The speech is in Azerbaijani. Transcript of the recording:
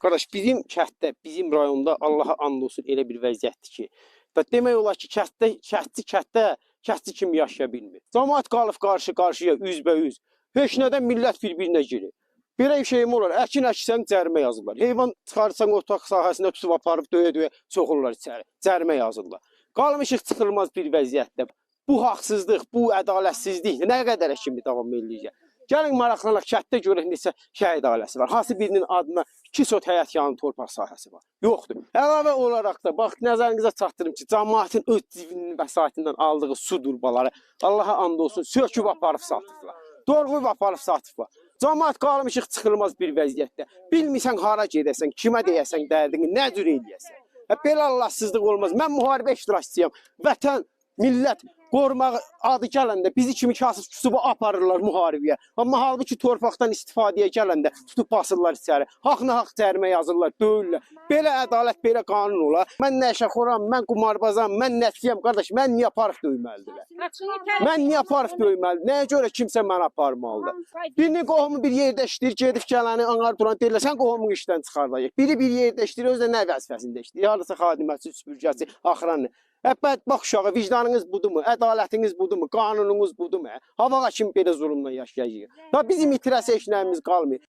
Qardaş, bizim kənddə, bizim rayonda Allaha and olsun elə bir vəziyyətdir ki, demək olar ki, kəndçi kimi yaşaya bilmir. Cəmaət qalıb qarşı-qarşıya, üzbəüz. Heç nədən millət bir-birinə girir. Belə bir şeyim olur, əkin əksən cərimə yazırlar. Heyvan çıxarsan otaq sahəsində tutub aparıb döyə-döyə soxurlar içəri. Cərimə yazırlar. Qalmışıq çıxılmaz bir vəziyyətdə. Bu haqsızlıq, bu ədalətsizlik nə qədər kimi davam eləyəcək? Gəlin maraqlanaq, kənddə görək neçə şəhid ailəsi var. Hansı birinin adına 2 sot həyət yanı torpaq sahəsi var. Yoxdur. Əlavə olaraq da bax nəzərinizə çatdırım ki, cəmaətin öz cibinin vəsaitindən aldığı su durbaları Allaha and olsun söküb aparıb satıblar. Doğrayıb aparıb satıblar. Cəmaət qalmışıq çıxılmaz bir vəziyyətdə. Bilmirsən hara gedəsən, kimə deyəsən dərdini, nə cür eləyəsən. Belə Allahsızlıq olmaz. Mən müharibə iştirakçısıyam. Vətən, millət qorumaq adı gələndə bizi kimi kasıb küsubu aparırlar müharibəyə. Amma halbuki torpaqdan istifadəyə gələndə tutub basırlar içəri. Haqna-haq cərimə yazırlar, döyürlər. Belə ədalət, belə qanun olar. Mən nəşəxoram, mən qumarbazam, mən nəçiyəm, qardaş, mən niyə aparıb döyməlidirlər? Mən niyə aparıb döyməlidir? Nəyə görə kimsə mənə aparmalıdır? Birinin qohumu bir yerdə işləyir, gedib gələni anqar duran deyirlər, sən qohumun işdən çıxardacaq. Biri bir yerdə işləyir, özü də nə vəzifəsində işləyir? Hardasa xadiməçi, süpürgəçi, axıranı. Bax uşağı, vicdanınız budurmu? Ədalətiniz budurmu? Qanununuz budurmu? Havağa kimi belə zulümlə yaşayacaq. Bizim itirəsə işlərimiz qalmır.